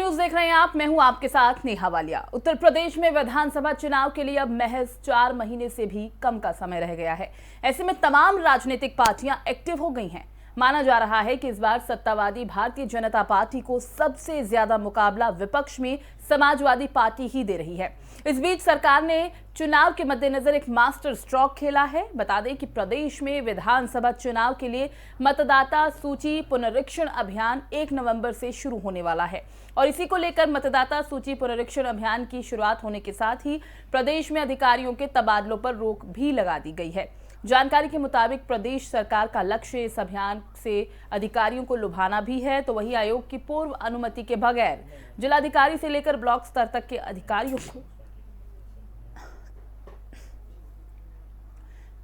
News देख रहे हैं आप। मैं हूं आपके साथ नेहा वालिया। उत्तर प्रदेश में विधानसभा चुनाव के लिए अब महज 4 महीने से भी कम का समय रह गया है। ऐसे में तमाम राजनीतिक पार्टियां एक्टिव हो गई हैं। माना जा रहा है कि इस बार सत्तावादी भारतीय जनता पार्टी को सबसे ज्यादा मुकाबला विपक्ष में समाजवादी पार्टी ही दे रही है। इस बीच सरकार ने चुनाव के मद्देनजर एक मास्टर स्ट्रोक खेला है। बता दें कि प्रदेश में विधानसभा चुनाव के लिए मतदाता सूची पुनरीक्षण अभियान 1 नवंबर से शुरू होने वाला है और इसी को लेकर मतदाता सूची पुनरीक्षण अभियान की शुरुआत होने के साथ ही प्रदेश में अधिकारियों के तबादलों पर रोक भी लगा दी गई है। जानकारी के मुताबिक प्रदेश सरकार का लक्ष्य इस अभियान से अधिकारियों को लुभाना भी है, तो वही आयोग की पूर्व अनुमति के बगैर जिलाधिकारी से लेकर ब्लॉक स्तर तक के अधिकारियों को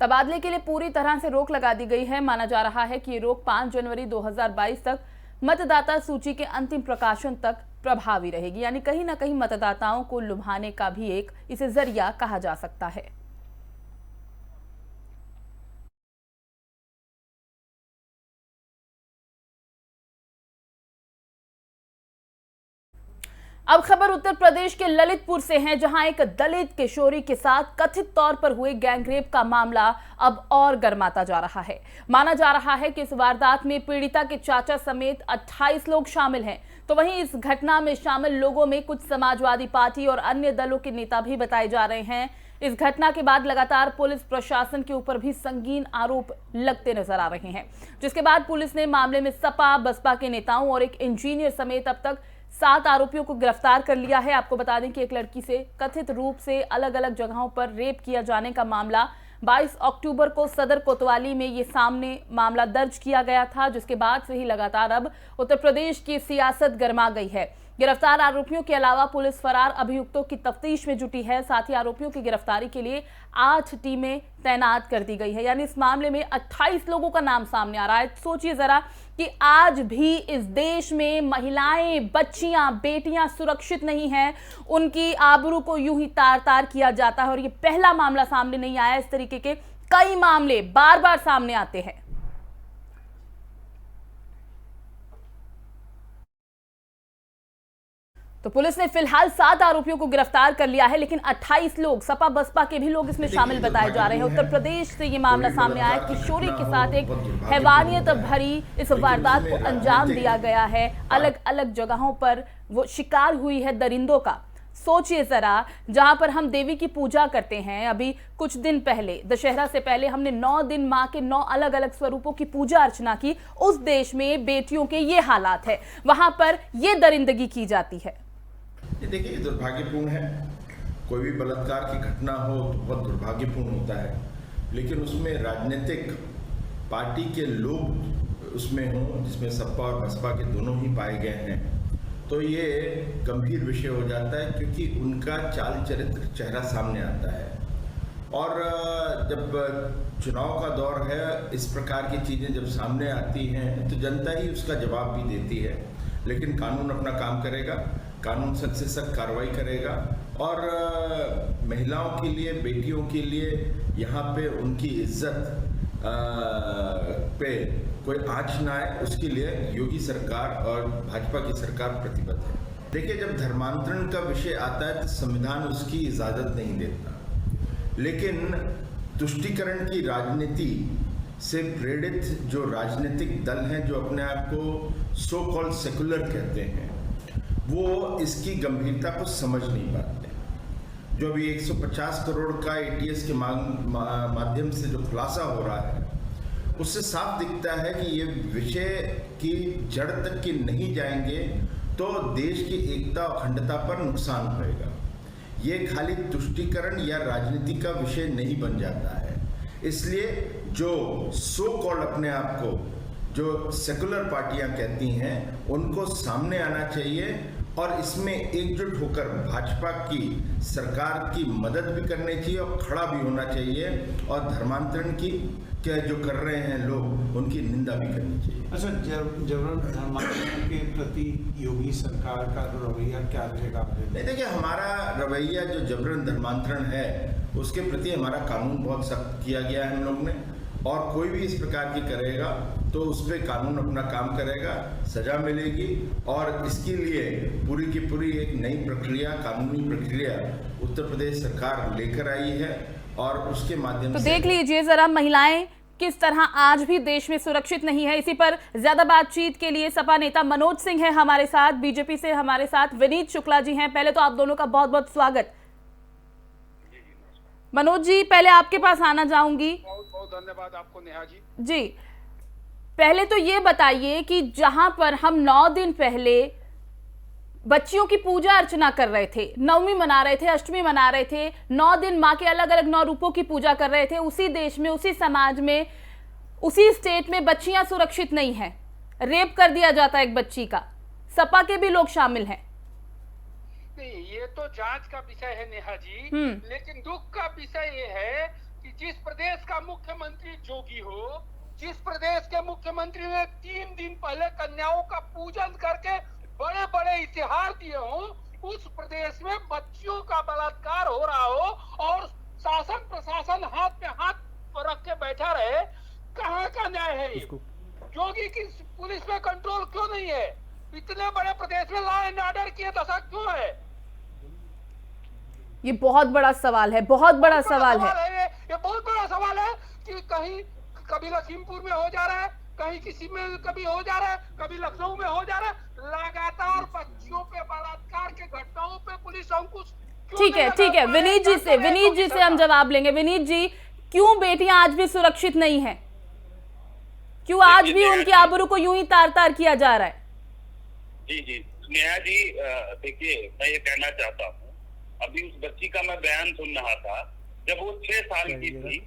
तबादले के लिए पूरी तरह से रोक लगा दी गई है। माना जा रहा है कि ये रोक 5 जनवरी 2022 तक मतदाता सूची के अंतिम प्रकाशन तक प्रभावी रहेगी। यानी कहीं ना कहीं मतदाताओं को लुभाने का भी एक इसे जरिया कहा जा सकता है। अब खबर उत्तर प्रदेश के ललितपुर से है, जहां एक दलित किशोरी के साथ कथित तौर पर हुए गैंगरेप का मामला अब और गर्माता जा रहा है। माना जा रहा है कि इस वारदात में पीड़िता के चाचा समेत 28 लोग शामिल हैं। तो वहीं इस घटना में शामिल लोगों में कुछ समाजवादी पार्टी और अन्य दलों के नेता भी बताए जा रहे हैं। इस घटना के बाद लगातार पुलिस प्रशासन के ऊपर भी संगीन आरोप लगते नजर आ रहे हैं, जिसके बाद पुलिस ने मामले में सपा बसपा के नेताओं और एक इंजीनियर समेत अब तक 7 आरोपियों को गिरफ्तार कर लिया है। आपको बता दें कि एक लड़की से कथित रूप से अलग अलग जगहों पर रेप किया जाने का मामला 22 अक्टूबर को सदर कोतवाली में ये सामने मामला दर्ज किया गया था, जिसके बाद से ही लगातार अब उत्तर प्रदेश की सियासत गर्मा गई है। गिरफ्तार आरोपियों के अलावा पुलिस फरार अभियुक्तों की तफ्तीश में जुटी है। साथ ही आरोपियों की गिरफ्तारी के लिए 8 टीमें तैनात कर दी गई है। यानी इस मामले में 28 लोगों का नाम सामने आ रहा है। सोचिए जरा कि आज भी इस देश में महिलाएं, बच्चियां, बेटियां सुरक्षित नहीं हैं। उनकी आबरू को यूं ही तार तार किया जाता है और ये पहला मामला सामने नहीं आया। इस तरीके के कई मामले बार बार सामने आते हैं। तो पुलिस ने फिलहाल 7 आरोपियों को गिरफ्तार कर लिया है, लेकिन 28 लोग सपा बसपा के भी लोग इसमें शामिल बताए जा रहे हैं। उत्तर प्रदेश से ये मामला सामने आया। किशोरी के साथ एक हैवानियत भरी इस वारदात को अंजाम दिया गया है। अलग अलग जगहों पर वो शिकार हुई है दरिंदों का। सोचिए जरा, जहां पर हम देवी की पूजा करते हैं, अभी कुछ दिन पहले दशहरा से पहले हमने 9 दिन मां के 9 अलग अलग स्वरूपों की पूजा अर्चना की। उस देश में बेटियों के ये हालात है, वहां पर ये दरिंदगी की जाती है। ये देखिए, ये दुर्भाग्यपूर्ण है। कोई भी बलात्कार की घटना हो तो बहुत दुर्भाग्यपूर्ण होता है, लेकिन उसमें राजनीतिक पार्टी के लोग उसमें हों, जिसमें सपा और बसपा के दोनों ही पाए गए हैं, तो ये गंभीर विषय हो जाता है, क्योंकि उनका चाल चरित्र चेहरा सामने आता है। और जब चुनाव का दौर है, इस प्रकार की चीज़ें जब सामने आती हैं तो जनता ही उसका जवाब भी देती है। लेकिन कानून अपना काम करेगा, कानून सख्त से सख्त कार्रवाई करेगा और महिलाओं के लिए, बेटियों के लिए यहाँ पे उनकी इज्जत पे कोई आँच ना आए, उसके लिए योगी सरकार और भाजपा की सरकार प्रतिबद्ध है। देखिए, जब धर्मांतरण का विषय आता है तो संविधान उसकी इजाज़त नहीं देता, लेकिन तुष्टीकरण की राजनीति से प्रेरित जो राजनीतिक दल हैं, जो अपने आप को सो कॉल्ड सेकुलर कहते हैं, वो इसकी गंभीरता को समझ नहीं पाते। जो अभी 150 करोड़ का ATS के माध्यम से जो खुलासा हो रहा है, उससे साफ दिखता है कि ये विषय की जड़ तक की नहीं जाएंगे तो देश की एकता और अखंडता पर नुकसान होएगा। ये खाली तुष्टीकरण या राजनीति का विषय नहीं बन जाता है। इसलिए जो सो कॉल्ड अपने आप को जो सेकुलर पार्टियां कहती हैं, उनको सामने आना चाहिए और इसमें एकजुट होकर भाजपा की सरकार की मदद भी करनी चाहिए और खड़ा भी होना चाहिए, और धर्मांतरण की क्या जो कर रहे हैं लोग, उनकी निंदा भी करनी चाहिए। अच्छा, जबरन धर्मांतरण के प्रति योगी सरकार का रवैया क्या रहेगा? नहीं, देखिए, हमारा रवैया जो जबरन धर्मांतरण है उसके प्रति हमारा कानून बहुत सख्त किया गया है हम लोग ने, और कोई भी इस प्रकार की करेगा तो उस पर कानून अपना काम करेगा, सजा मिलेगी और इसके लिए पूरी की पूरी एक नई प्रक्रिया, कानूनी प्रक्रिया उत्तर प्रदेश सरकार लेकर आई है और उसके माध्यम तो से देख लीजिए जरा महिलाएं किस तरह आज भी देश में सुरक्षित नहीं है। इसी पर ज्यादा बातचीत के लिए सपा नेता मनोज सिंह है हमारे साथ, बीजेपी से हमारे साथ विनीत शुक्ला जी हैं। पहले तो आप दोनों का बहुत बहुत स्वागत। मनोज जी, पहले आपके पास आना चाहूंगी। बहुत बहुत धन्यवाद आपको नेहा जी। जी, पहले तो ये बताइए कि जहां पर हम 9 दिन पहले बच्चियों की पूजा अर्चना कर रहे थे, नवमी मना रहे थे, अष्टमी मना रहे थे, 9 दिन माँ के अलग अलग 9 रूपों की पूजा कर रहे थे, उसी देश में, उसी समाज में, उसी स्टेट में बच्चियां सुरक्षित नहीं हैं, रेप कर दिया जाता है एक बच्ची का, सपा के भी लोग शामिल हैं। नहीं, ये तो जांच का विषय है नेहा जी, लेकिन दुख का विषय ये है कि जिस प्रदेश का मुख्यमंत्री जोगी हो, जिस प्रदेश के मुख्यमंत्री ने 3 दिन पहले कन्याओं का पूजन करके बड़े बड़े इतिहास दिए हो, उस प्रदेश में बच्चियों का बलात्कार हो रहा हो और शासन प्रशासन हाथ में हाथ रख के बैठा रहे, कहाँ का न्याय है ये? जोगी की पुलिस में कंट्रोल क्यों नहीं है? इतने बड़े प्रदेश में लॉ एंड ऑर्डर की दशा क्यों है? ये बहुत बड़ा सवाल है, बहुत बड़ा सवाल है। ये बहुत बड़ा सवाल है कि कहीं कभी लखीमपुर में हो जा रहा है, कहीं किसी में कभी हो जा रहा है, कभी लखनऊ में हो जा रहा है। लगातार बच्चियों पे बलात्कार के घटनाओं पे पुलिस अंकुश ठीक है विनीत जी से हम जवाब लेंगे। विनीत जी, क्यों बेटियां आज भी सुरक्षित नहीं है? क्यों आज भी उनकी आबरू को यूं ही तार तार किया जा रहा है? जी नेहा जी, देखिए मैं ये कहना चाहता हूँ, अभी उस बच्ची का मैं बयान सुन रहा था, जब वो 6 साल की थी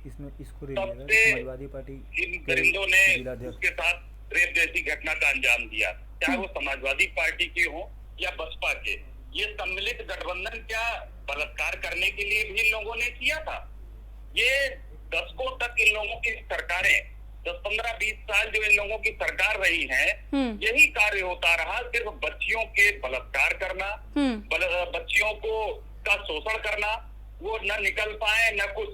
तब से इन परिंदों ने उसके साथ रेप जैसी घटना का अंजाम दिया, चाहे वो समाजवादी पार्टी के हो या बसपा के। ये सम्मिलित गठबंधन क्या बलात्कार करने के लिए भी इन लोगों ने किया था? ये दशकों तक इन लोगों की सरकारें, 10, 15, 20 साल जो इन लोगों की सरकार रही है, यही कार्य होता रहा, सिर्फ बच्चियों के बलात्कार करना, बच्चियों को का शोषण करना, वो न निकल पाए न कुछ।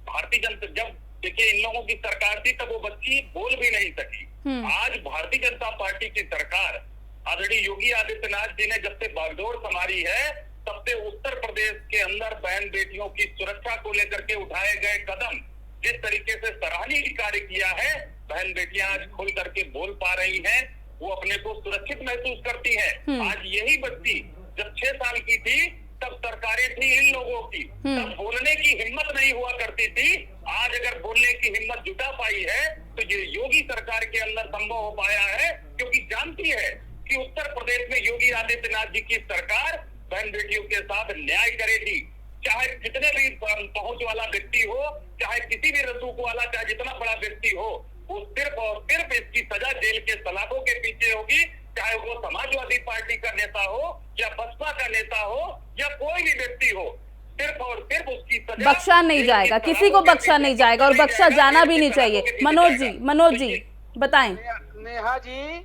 भारतीय जनता, जब देखिए इन लोगों की सरकार थी तब वो बच्ची बोल भी नहीं सकी। आज भारतीय जनता पार्टी की सरकार, आदरणीय योगी आदित्यनाथ जी ने जब से बागडोर संभाली है, तब से उत्तर प्रदेश के अंदर बहन बेटियों की सुरक्षा को लेकर के उठाए गए कदम, जिस तरीके से सराहनीय कार्य किया है, बहन बेटियां आज खुल करके बोल पा रही हैं, वो अपने को सुरक्षित महसूस करती हैं। आज यही बच्ची जब 6 साल की थी तब सरकारें थी इन लोगों की, तब बोलने की हिम्मत नहीं हुआ करती थी। आज अगर बोलने की हिम्मत जुटा पाई है तो ये योगी सरकार के अंदर संभव हो पाया है, क्योंकि जानती है कि उत्तर प्रदेश में योगी आदित्यनाथ जी की सरकार बहन बेटियों के साथ न्याय करेगी। चाहे कितने भी पहुंच वाला व्यक्ति हो, चाहे किसी भी रसूख वाला, चाहे जितना बड़ा व्यक्ति हो, वो सिर्फ और सिर्फ इसकी सजा जेल के सलाखों के पीछे होगी, चाहे वो समाजवादी पार्टी का नेता हो या बसपा का नेता हो या कोई भी व्यक्ति हो, सिर्फ और सिर्फ उसकी सजा बख्शा नहीं जाएगा, किसी को बख्शा नहीं जाएगा और बख्शा जाना भी नहीं चाहिए। मनोज जी बताएं। नेहा जी,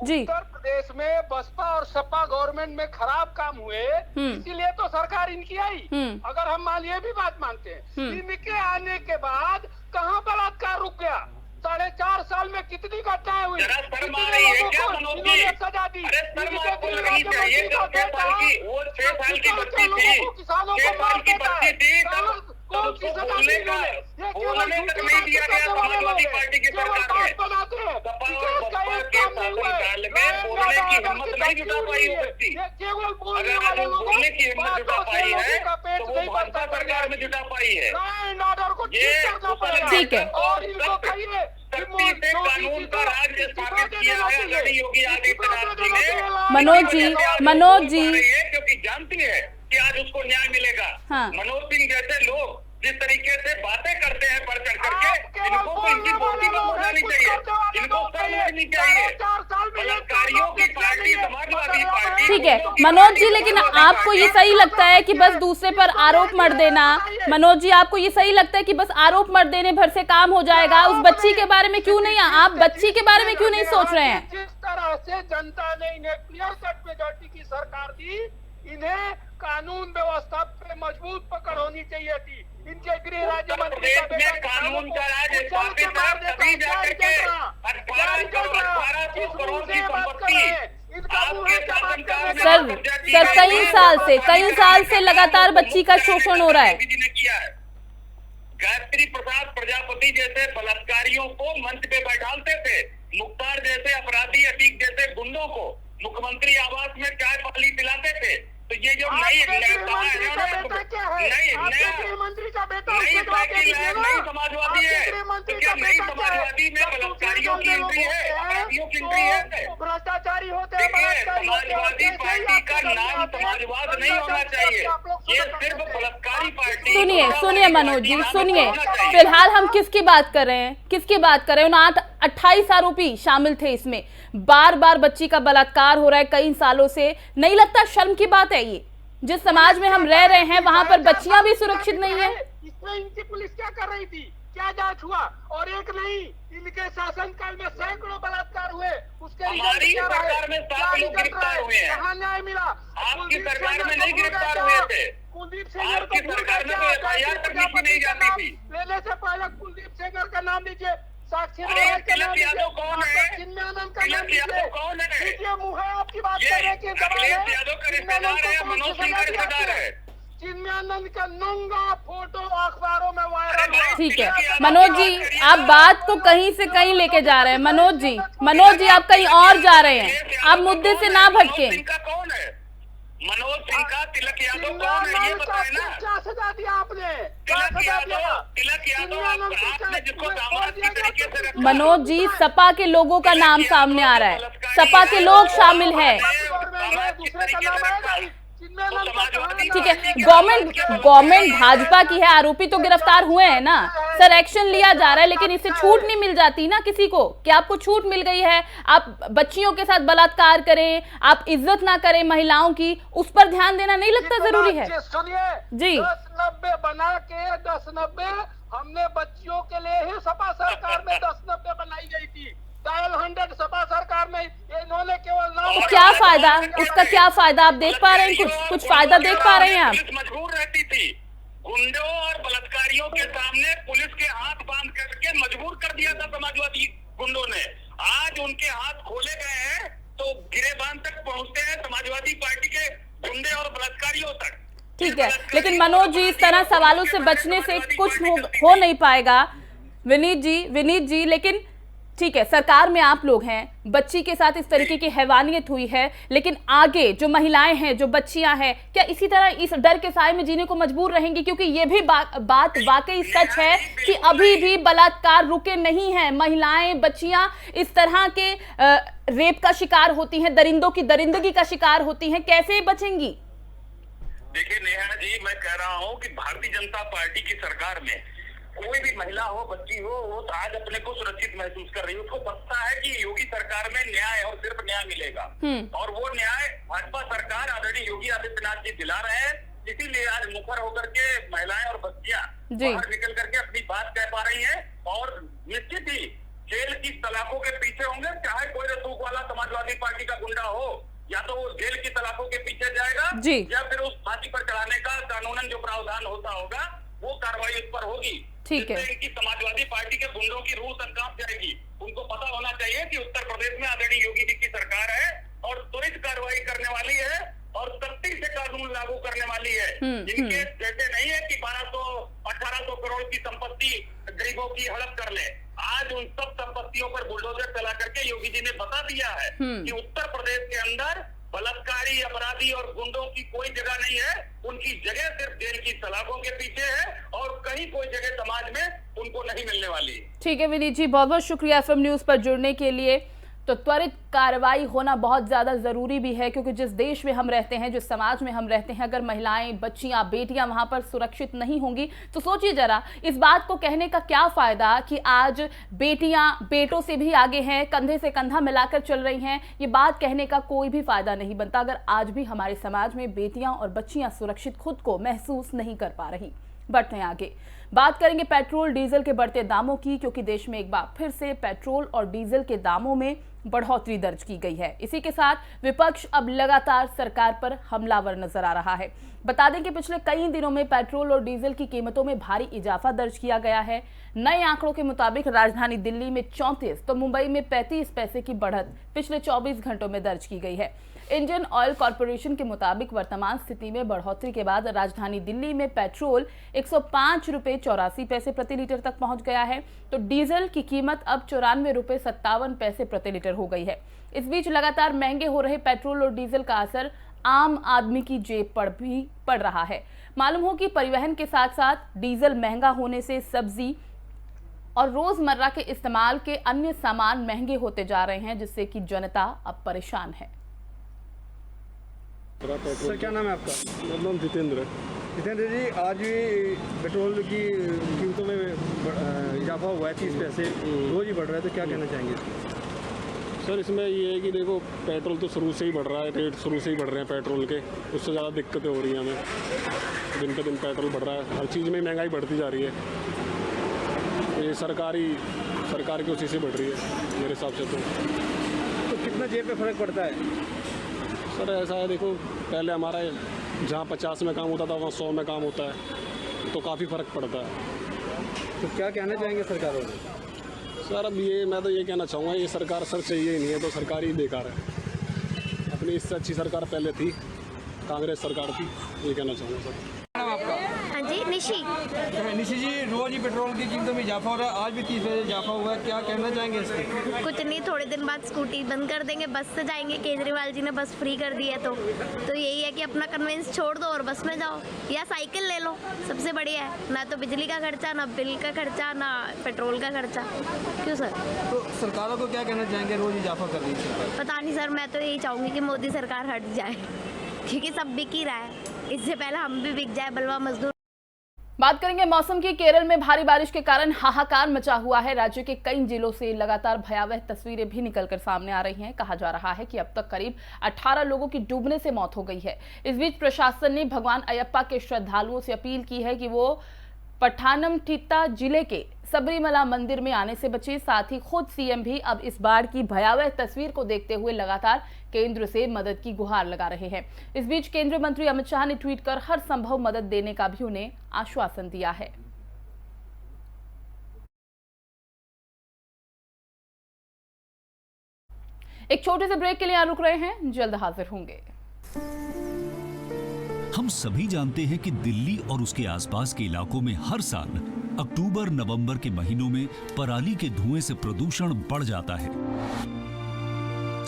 उत्तर प्रदेश में बसपा और सपा गवर्नमेंट में खराब काम हुए, इसीलिए तो सरकार इनकी आई। अगर हम मान ये भी बात मानते हैं, इनके आने के बाद कहाँ बलात्कार रुक गया? 4.5 साल में कितनी घटनाएं हुई, सजा दी। वो 6 साल की बच्ची थी, 6 साल की बच्ची थी, तब उसको बोलने तक नहीं दिया गया समाजवादी पार्टी की सरकार में। सपा और बसपा के शासनकाल में बोलने की हिम्मत नहीं जुटा पाई वो व्यक्ति। अगर आज बोलने की हिम्मत जुटा पाई है तो वो भाजपा सरकार में जुटा पाई है। ये ठीक है, शक्ति से कानून का राज्य स्थापित किया है आदरणीय योगी आदित्यनाथ जी ने। मनोज जी क्योंकि जानती है कि आज उसको न्याय मिलेगा। मनोज सिंह जैसे लोग जिस तरीके से बातें करते हैं बढ़ चढ़ करके, इनको इनकी बोलती में बोलना नहीं चाहिए, इनको शर्म नहीं चाहिए। बलात्कारियों की पार्टी समाजवादी पार्टी। ठीक है मनोज जी, लेकिन आपको ये सही लगता है कि बस दूसरे पर आरोप मत देना? मनोज जी, आपको ये सही लगता है कि बस आरोप मत देने भर से काम हो जाएगा? उस बच्ची के बारे में क्यों नहीं, आप बच्ची के बारे में क्यों नहीं सोच रहे हैं? जिस तरह से जनता ने इन्हें क्लियर कट मेजॉरिटी की सरकार दी, इन्हें कानून व्यवस्था पे मजबूत पकड़ होनी चाहिए थी। इनके गृह राज्य मंत्री का प्रदेश में कानून का राज स्थापित है, तभी जाकर के 1800 करोड़ की संपत्ति आपके शासनकाल में सर कई साल से लगातार बच्ची का शोषण हो रहा है। ने किया है। गायत्री प्रसाद प्रजापति जैसे बलात्कारियों को मंच पे बैठालते थे, मुख्तार जैसे अपराधी, अतीक जैसे गुंडों को मुख्यमंत्री आवास में चाय पानी पिलाते थे। तो ये जो नई गृहमंत्री का बेटा क्या है? आपके गृहमंत्री का बेटा उसके जवाब दे दीजिए ना। नई समाजवादी है, गृहमंत्री क्या का नई बेटा क्या है? समाजवादी में बलात्कारियों की एंट्री है, अपराधियों की एंट्री है। भ्रष्टाचारी होते हैं, देखिए, बलात्कारी होते हैं, समाजवादी पार्टी का नाम समाजवाद नहीं होना चाहिए, ये सिर्फ बलात्कारी पार्टी। सुनिए मनोज जी, सुनिए, फिलहाल हम किसकी बात कर रहे हैं? उन 28 आरोपी शामिल थे इसमें। बार बार बच्ची का बलात्कार हो रहा है कई सालों से। नहीं लगता शर्म की बात है ये? जिस समाज में हम रह रहे हैं वहां पर बच्चियां भी सुरक्षित नहीं है। इसमें इनकी पुलिस क्या कर रही थी? क्या जांच हुआ? और एक नहीं, इनके शासनकाल में सैकड़ों बलात्कार हुए। उसके हमारी सरकार में 7 लोग गिरफ्तार हुए हैं। कहाँ न्याय मिला? आपकी सरकार में नहीं गिरफ्तार हुए थे। कुलदीप सेंगर आपकी सरकार में तो FIR तक लिखी नहीं जाती थी। लेने से पहले कुलदीप सेंगर का नाम लीजिए, साक्षी तिलक यादव कौन है? चिन्मयानंद का नाम तिलक यादव कौन है? लीजिए। मुँह है आपकी बात ये करने की अखिलेश यादव का रिश्तेदार है, मनोज सिंह का रिश्तेदार है। चिन्मयानंद का नंगा फोटो अखबारों में वायरल है। ठीक है मनोज जी, आप बात को कहीं से कहीं लेके जा रहे हैं। मनोज जी आप कहीं और जा रहे हैं, आप मुद्दे से ना भटके। कौन है मनोज सिंह का? तिलक यादव कौन है ये बताए ना। क्या सजा दिया आपने? तिलक यादव आपने जिसको दामाद की तरीके से रखा। मनोज जी, सपा के लोगों का नाम सामने आ रहा है, सपा के लोग शामिल हैं। दूसरे का नाम आएगा। ठीक है, गवर्नमेंट भाजपा की है, आरोपी तो गिरफ्तार हुए हैं ना सर, एक्शन लिया जा रहा है, लेकिन इससे छूट नहीं मिल जाती ना किसी को कि आपको छूट मिल गई है, आप बच्चियों के साथ बलात्कार करें, आप इज्जत ना करें महिलाओं की, उस पर ध्यान देना नहीं लगता जरूरी है? सुनिए जी, 10-90 बना के 10-90 हमने बच्चियों के लिए ही सपा सरकार में 10-90 बनाई गई थी। डायल 100 सपा सरकार में इन्होंने केवल नाम। क्या फायदा उसका? क्या फायदा आप देख पा रहे हैं? कुछ फायदा देख पा रहे हैं आप? पुलिस मजबूर रहती थी, गुंडों और बलात्कारियों के सामने पुलिस के हाथ बांध करके मजबूर कर दिया था समाजवादी गुंडों ने। आज उनके हाथ खोले गए हैं तो गिरेबान तक पहुंचते हैं समाजवादी पार्टी के गुंडे और बलात्कारियों तक। ठीक है, लेकिन मनोज जी, इस तरह सवालों से बचने से कुछ हो नहीं पाएगा। विनीत जी, लेकिन ठीक है, सरकार में आप लोग हैं, बच्ची के साथ इस तरीके की हैवानियत हुई है, लेकिन आगे जो महिलाएं हैं, जो बच्चियां हैं, क्या इसी तरह इस डर के साए में जीने को मजबूर रहेंगी? क्योंकि ये भी बात वाकई सच है कि अभी भी बलात्कार रुके नहीं हैं। महिलाएं, बच्चियां इस तरह के रेप का शिकार होती हैं, दरिंदों की दरिंदगी का शिकार होती हैं, कैसे बचेंगी? देखिए नेहा जी, मैं कह रहा हूँ कि भारतीय जनता पार्टी की सरकार में कोई भी महिला हो, बच्ची हो, वो तो आज अपने को सुरक्षित महसूस कर रही है। उसको पता है कि योगी सरकार में न्याय और सिर्फ न्याय मिलेगा, और वो न्याय भाजपा सरकार आदरणीय योगी आदित्यनाथ जी दिला रहे हैं। इसीलिए आज मुखर होकर के महिलाएं और बच्चियां बाहर निकल करके अपनी बात कह पा रही हैं, और निश्चित ही जेल की सलाखों के पीछे होंगे। चाहे कोई रसूख वाला समाजवादी पार्टी का गुंडा हो, या तो वो जेल की सलाखों के पीछे जाएगा, या फिर उस फांसी पर चढ़ाने का कानूनन जो प्रावधान होता होगा वो कार्रवाई उस पर होगी। ठीक है, इनकी समाजवादी पार्टी के गुंडों की रूह कांप जाएगी। उनको पता होना चाहिए कि उत्तर प्रदेश में आदरणीय योगी जी की सरकार है और त्वरित कार्रवाई करने वाली है और सख्ती से कानून लागू करने वाली है। इनके जैसे नहीं है कि 1200-1800 करोड़ की संपत्ति गरीबों की हड़प कर ले। आज उन सब संपत्तियों पर बुलडोजर चला करके योगी जी ने बता दिया है कि उत्तर प्रदेश के अंदर बलात्कारी, अपराधी और गुंडों की कोई जगह नहीं है। उनकी जगह सिर्फ जेल की सलाखों के पीछे है, और कहीं कोई जगह समाज में उनको नहीं मिलने वाली। ठीक है विनीत जी, बहुत बहुत शुक्रिया FM न्यूज़ पर जुड़ने के लिए। तो त्वरित कार्रवाई होना बहुत ज़्यादा ज़रूरी भी है, क्योंकि जिस देश में हम रहते हैं, जिस समाज में हम रहते हैं, अगर महिलाएं, बच्चियां, बेटियां वहां पर सुरक्षित नहीं होंगी तो सोचिए जरा, इस बात को कहने का क्या फ़ायदा कि आज बेटियां बेटों से भी आगे हैं, कंधे से कंधा मिलाकर चल रही हैं। ये बात कहने का कोई भी फ़ायदा नहीं बनता अगर आज भी हमारे समाज में बेटियां और बच्चियां सुरक्षित खुद को महसूस नहीं कर पा रही। बढ़ने आगे। बात करेंगे पेट्रोल डीजल के बढ़ते दामों की, क्योंकि देश में एक बार फिर से पेट्रोल और डीजल के दामों में बढ़ोतरी दर्ज की गई है। इसी के साथ विपक्ष अब लगातार सरकार पर हमलावर नजर आ रहा है। बता दें कि पिछले कई दिनों में पेट्रोल और डीजल की कीमतों में भारी इजाफा दर्ज किया गया है। नए आंकड़ों के मुताबिक राजधानी दिल्ली में 34 तो मुंबई में 35 पैसे की बढ़त पिछले 24 घंटों में दर्ज की गई है। इंडियन ऑयल कॉरपोरेशन के मुताबिक वर्तमान स्थिति में बढ़ोतरी के बाद राजधानी दिल्ली में पेट्रोल 105 रुपए 84 पैसे प्रति लीटर तक पहुंच गया है, तो डीजल की कीमत अब 94 रुपए 57 पैसे प्रति लीटर हो गई है। इस बीच लगातार महंगे हो रहे पेट्रोल और डीजल का असर आम आदमी की जेब पर भी पड़ रहा है। मालूम हो कि परिवहन के साथ साथ डीजल महंगा होने से सब्जी और रोजमर्रा के इस्तेमाल के अन्य सामान महंगे होते जा रहे हैं, जिससे कि जनता अब परेशान है। सर क्या नाम है आपका? मेरा नाम जितेंद्र है। जितेंद्र जी, आज भी पेट्रोल की कीमतों में इजाफा हुआ है, 30 पैसे रोज ही बढ़ रहा है, तो क्या कहना चाहेंगे? सर इसमें ये है कि देखो पेट्रोल तो शुरू से ही बढ़ रहा है, रेट शुरू से ही बढ़ रहे हैं पेट्रोल के, उससे ज़्यादा दिक्कतें हो रही हैं हमें। दिन पे दिन पेट्रोल बढ़ रहा है, हर चीज़ में महंगाई बढ़ती जा रही है। ये सरकार की उसी से बढ़ रही है मेरे हिसाब से। तो कितना जेब पे फ़र्क पड़ता है? सर ऐसा है, देखो पहले हमारा जहाँ 50 में काम होता था वहाँ 100 में काम होता है, तो काफ़ी फ़र्क पड़ता है। तो क्या कहना चाहेंगे सरकारों को? सर अब मैं तो ये कहना चाहूँगा, ये सरकार सर चाहिए ही नहीं है, तो सरकार ही बेकार है। अपनी इससे अच्छी सरकार पहले थी, कांग्रेस सरकार थी, ये कहना चाहूँगा सर। आपका? हाँ जी, निशी। निशी जी, रोज ही पेट्रोल की कीमतों में इजाफा हो रहा है, आज भी 30 पैसे इजाफा हुआ है, क्या कहना चाहेंगे इस पर? कुछ नहीं, थोड़े दिन बाद स्कूटी बंद कर देंगे, बस से जाएंगे। केजरीवाल जी ने बस फ्री कर दी है, तो यही है कि अपना कन्वेंस छोड़ दो और बस में जाओ या साइकिल ले लो, सबसे बढ़िया है। ना तो बिजली का खर्चा, ना बिल का खर्चा, ना पेट्रोल का खर्चा। क्यों सर? तो सरकारों को क्या कहना चाहेंगे, रोज इजाफा कर रही है? पता नहीं सर, मैं तो यही चाहूँगी कि मोदी सरकार हट जाए, क्योंकि सब बिक ही रहा है। इससे पहले हम भी बिक जाए, बलवा मजदूर। बात करेंगे मौसम की। केरल में भारी बारिश के कारण हाहाकार मचा हुआ है। राज्य के कई जिलों से लगातार भयावह तस्वीरें भी निकलकर सामने आ रही हैं। कहा जा रहा है कि अब तक करीब 18 लोगों की डूबने से मौत हो गई है। इस बीच प्रशासन ने भगवान अयप्पा के श्रद्धालुओं से अपील की है कि वो पठानमथिट्टा जिले के सबरीमला मंदिर में आने से बचे। साथ ही खुद सीएम भी अब इस बाढ़ की भयावह तस्वीर को देखते हुए लगातार केंद्र से मदद की गुहार लगा रहे हैं। इस बीच केंद्रीय मंत्री अमित शाह ने ट्वीट कर हर संभव मदद देने का भी उन्हें आश्वासन दिया है। एक छोटे से ब्रेक के लिए यहाँ रुक रहे हैं, जल्द हाजिर होंगे। हम सभी जानते हैं कि दिल्ली और उसके आसपास के इलाकों में हर साल अक्टूबर नवंबर के महीनों में पराली के धुएं से प्रदूषण बढ़ जाता है।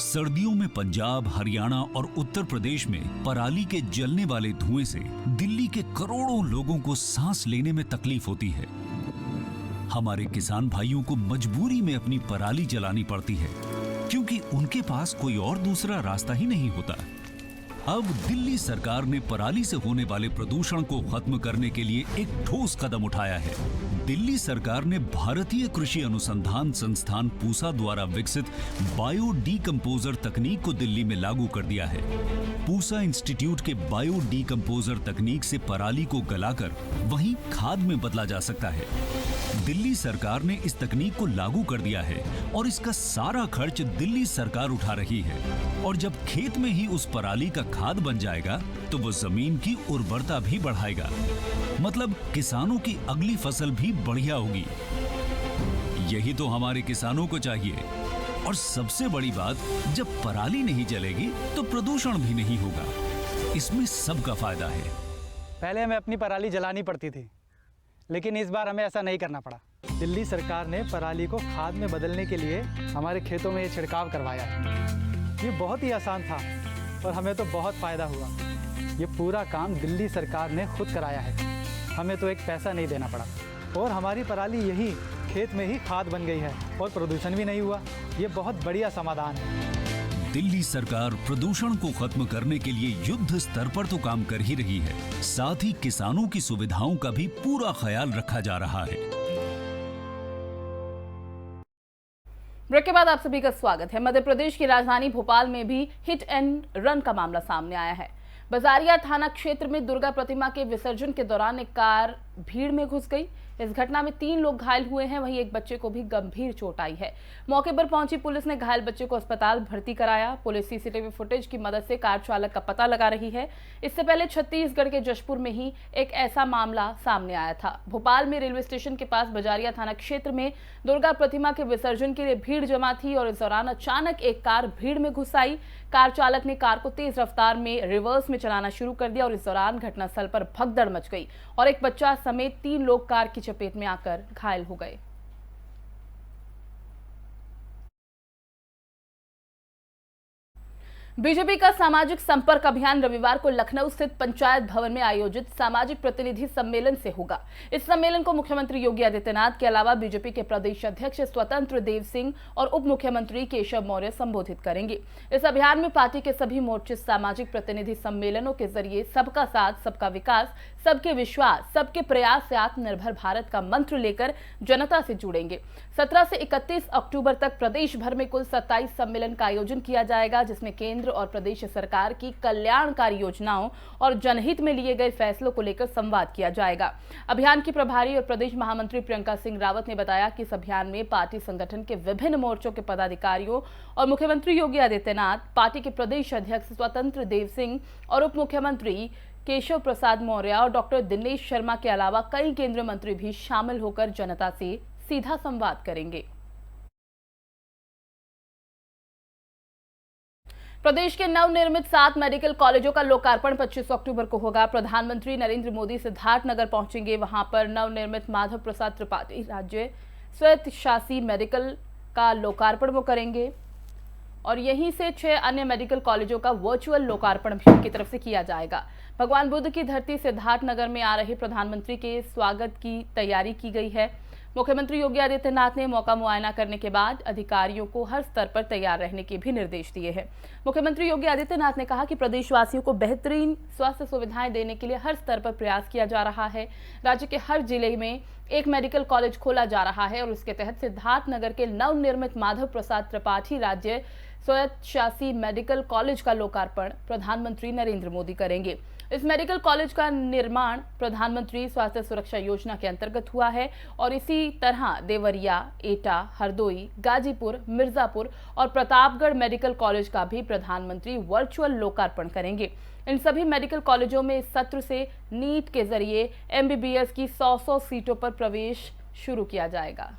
सर्दियों में पंजाब, हरियाणा और उत्तर प्रदेश में पराली के जलने वाले धुएं से दिल्ली के करोड़ों लोगों को सांस लेने में तकलीफ होती है। हमारे किसान भाइयों को मजबूरी में अपनी पराली जलानी पड़ती है, क्योंकि उनके पास कोई और दूसरा रास्ता ही नहीं होता। अब दिल्ली सरकार ने पराली से होने वाले प्रदूषण को खत्म करने के लिए एक ठोस कदम उठाया है। दिल्ली सरकार ने भारतीय कृषि अनुसंधान संस्थान पूसा द्वारा विकसित बायो डीकंपोजर तकनीक को दिल्ली में लागू कर दिया है। पूसा इंस्टीट्यूट के बायो डीकंपोजर तकनीक से पराली को गलाकर वहीं खाद में बदला जा सकता है। दिल्ली सरकार ने इस तकनीक को लागू कर दिया है और इसका सारा खर्च दिल्ली सरकार उठा रही है। और जब खेत में ही उस पराली का खाद बन जाएगा तो वो जमीन की उर्वरता भी बढ़ाएगा, मतलब किसानों की अगली फसल भी बढ़िया होगी। यही तो हमारे किसानों को चाहिए। और सबसे बड़ी बात, जब पराली नहीं जलेगी तो प्रदूषण भी नहीं होगा। इसमें सबका फायदा है। पहले हमें अपनी पराली जलानी पड़ती थी, लेकिन इस बार हमें ऐसा नहीं करना पड़ा। दिल्ली सरकार ने पराली को खाद में बदलने के लिए हमारे खेतों में ये छिड़काव करवाया। ये बहुत ही आसान था और हमें तो बहुत फ़ायदा हुआ। ये पूरा काम दिल्ली सरकार ने खुद कराया है, हमें तो एक पैसा नहीं देना पड़ा। और हमारी पराली यही खेत में ही खाद बन गई है और प्रदूषण भी नहीं हुआ। ये बहुत बढ़िया समाधान है। दिल्ली सरकार प्रदूषण को खत्म करने के लिए युद्ध स्तर पर तो काम कर ही रही है, साथ ही किसानों की सुविधाओं का भी पूरा ख्याल रखा जा रहा है। ब्रेक के बाद आप सभी का स्वागत है। मध्य प्रदेश की राजधानी भोपाल में भी हिट एंड रन का मामला सामने आया है। बजारिया थाना क्षेत्र में दुर्गा प्रतिमा के विसर्जन के दौरान एक कार भीड़ में घुस गई। इस घटना में 3 लोग घायल हुए हैं, वहीं एक बच्चे को भी गंभीर चोट आई है। मौके पर पहुंची पुलिस ने घायल बच्चे को अस्पताल भर्ती कराया। पुलिस सीसीटीवी फुटेज की मदद से कार चालक का पता लगा रही है। इससे पहले छत्तीसगढ़ के जशपुर में ही एक ऐसा मामला सामने आया था। भोपाल में रेलवे स्टेशन के पास बजारिया थाना क्षेत्र में दुर्गा प्रतिमा के विसर्जन के लिए भीड़ जमा थी और इस दौरान अचानक एक कार भीड़ में घुस आई। कार चालक ने कार को तेज रफ्तार में रिवर्स में चलाना शुरू कर दिया और इस दौरान घटनास्थल पर भगदड़ मच गई और एक बच्चा समेत 3 लोग कार की चपेट में आकर घायल हो गए। बीजेपी का सामाजिक संपर्क अभियान रविवार को लखनऊ स्थित पंचायत भवन में आयोजित सामाजिक प्रतिनिधि सम्मेलन से होगा। इस सम्मेलन को मुख्यमंत्री योगी आदित्यनाथ के अलावा बीजेपी के प्रदेश अध्यक्ष स्वतंत्र देव सिंह और उप मुख्यमंत्री केशव मौर्य संबोधित करेंगे। इस अभियान में पार्टी के सभी मोर्चे सामाजिक प्रतिनिधि सम्मेलनों के जरिए सबका साथ, सबका विकास, सबके विश्वास, सबके प्रयास से आत्मनिर्भर भारत का मंत्र लेकर जनता से जुड़ेंगे। 17 से 31 अक्टूबर तक प्रदेश भर में कुल 27 सम्मेलन का आयोजन किया जाएगा, जिसमें केंद्र और प्रदेश सरकार की कल्याणकारी योजनाओं और जनहित में लिए गए फैसलों को लेकर संवाद किया जाएगा। अभियान की प्रभारी और प्रदेश महामंत्री प्रियंका सिंह रावत ने बताया कि इस अभियान में पार्टी संगठन के विभिन्न मोर्चों के पदाधिकारियों और मुख्यमंत्री योगी आदित्यनाथ, पार्टी के प्रदेश अध्यक्ष स्वतंत्र देव सिंह और उप मुख्यमंत्री केशव प्रसाद मौर्य और डॉक्टर दिनेश शर्मा के अलावा कई केंद्रीय मंत्री भी शामिल होकर जनता से सीधा संवाद करेंगे। प्रदेश के नवनिर्मित 7 मेडिकल कॉलेजों का लोकार्पण 25 अक्टूबर को होगा। प्रधानमंत्री नरेंद्र मोदी सिद्धार्थनगर पहुंचेंगे। वहां पर नवनिर्मित माधव प्रसाद त्रिपाठी राज्य स्वायत्त शासी मेडिकल का लोकार्पण वो करेंगे और यहीं से 6 अन्य मेडिकल कॉलेजों का वर्चुअल लोकार्पण भी उनकी तरफ से किया जाएगा। भगवान बुद्ध की धरती सिद्धार्थनगर में आ रहे प्रधानमंत्री के स्वागत की तैयारी की गई है। मुख्यमंत्री योगी आदित्यनाथ ने मौका मुआयना करने के बाद अधिकारियों को हर स्तर पर तैयार रहने के भी निर्देश दिए हैं। मुख्यमंत्री योगी आदित्यनाथ ने कहा कि प्रदेशवासियों को बेहतरीन स्वास्थ्य सुविधाएं देने के लिए हर स्तर पर प्रयास किया जा रहा है। राज्य के हर जिले में एक मेडिकल कॉलेज खोला जा रहा है और इसके तहत सिद्धार्थनगर के नवनिर्मित माधव प्रसाद त्रिपाठी राज्य स्वायत्त शासी मेडिकल कॉलेज का लोकार्पण प्रधानमंत्री नरेंद्र मोदी करेंगे। इस मेडिकल कॉलेज का निर्माण प्रधानमंत्री स्वास्थ्य सुरक्षा योजना के अंतर्गत हुआ है और इसी तरह देवरिया, एटा, हरदोई, गाजीपुर, मिर्जापुर और प्रतापगढ़ मेडिकल कॉलेज का भी प्रधानमंत्री वर्चुअल लोकार्पण करेंगे। इन सभी मेडिकल कॉलेजों में इस सत्र से नीट के जरिए MBBS की 100 सीटों पर प्रवेश शुरू किया जाएगा।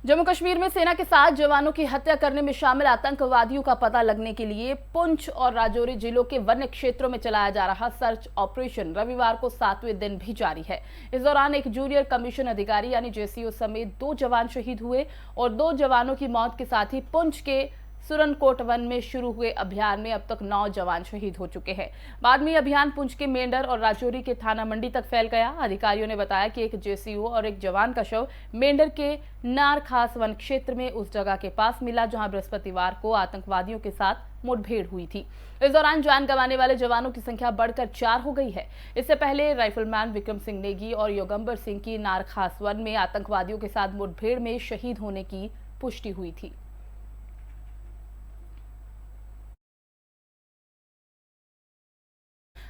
जम्मू कश्मीर में सेना के 7 जवानों की हत्या करने में शामिल आतंकवादियों का पता लगने के लिए पुंछ और राजौरी जिलों के वन्य क्षेत्रों में चलाया जा रहा सर्च ऑपरेशन रविवार को 7वें दिन भी जारी है। इस दौरान एक जूनियर कमीशन अधिकारी यानी JCO समेत 2 जवान शहीद हुए और 2 जवानों की मौत के साथ ही पुंछ के सुरनकोट वन में शुरू हुए अभियान में अब तक 9 जवान शहीद हो चुके हैं। बाद में अभियान पुंछ के मेंढर और राजौरी के थाना मंडी तक फैल गया। अधिकारियों ने बताया कि एक JCO और एक जवान का शव मेंढर के नार खास वन क्षेत्र में उस जगह के पास मिला जहां बृहस्पतिवार को आतंकवादियों के साथ मुठभेड़ हुई थी। इस दौरान जान गंवाने वाले जवानों की संख्या बढ़कर 4 हो गई है। इससे पहले राइफलमैन विक्रम सिंह नेगी और योगंबर सिंह की नार खास वन में आतंकवादियों के साथ मुठभेड़ में शहीद होने की पुष्टि हुई थी।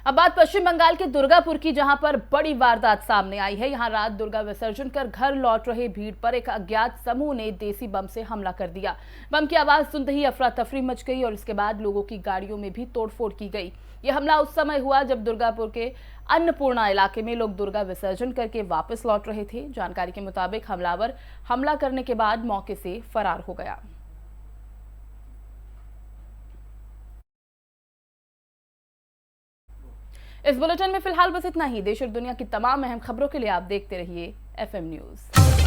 अब बात पश्चिम बंगाल के दुर्गापुर की, जहां पर बड़ी वारदात सामने आई है। यहां रात दुर्गा विसर्जन कर घर लौट रहे भीड़ पर एक अज्ञात समूह ने देसी बम से हमला कर दिया। बम की आवाज सुनते ही अफरा तफरी मच गई और इसके बाद लोगों की गाड़ियों में भी तोड़फोड़ की गई। यह हमला उस समय हुआ जब दुर्गापुर के अन्नपूर्णा इलाके में लोग दुर्गा विसर्जन करके वापस लौट रहे थे। जानकारी के मुताबिक हमलावर हमला करने के बाद मौके से फरार हो गया। इस बुलेटिन में फिलहाल बस इतना ही। देश और दुनिया की तमाम अहम खबरों के लिए आप देखते रहिए FM न्यूज़।